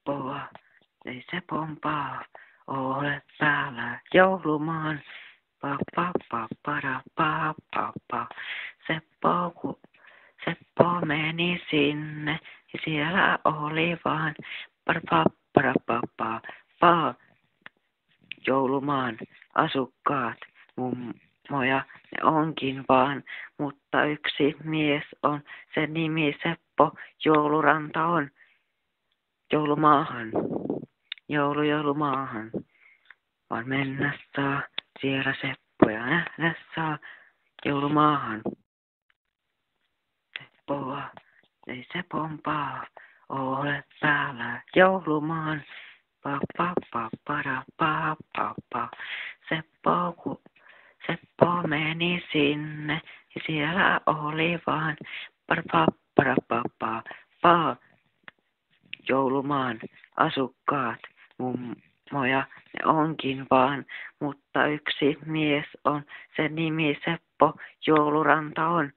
Seppoa, ei se pompaa, ole täällä joulumaan. Pa pa pa para pa pa pa. Seppo meni sinne ja siellä oli vaan para pa pa. Joulumaan asukkaat, mummoja ne onkin vaan, mutta yksi mies on, sen nimi Seppo, jouluranta on. Joulumaahan, joulumaahan, vaan mennä saa, siellä Seppoja nähdä saa, joulumaahan. Seppoa, ei se pompaa, ole täällä joulumaan. Pa pa pa para pa pa pa. Seppo meni sinne ja siellä oli vaan para pa pa. Joulumaan asukkaat, mummoja ne onkin vaan, mutta yksi mies on, sen nimi Seppo, jouluranta on.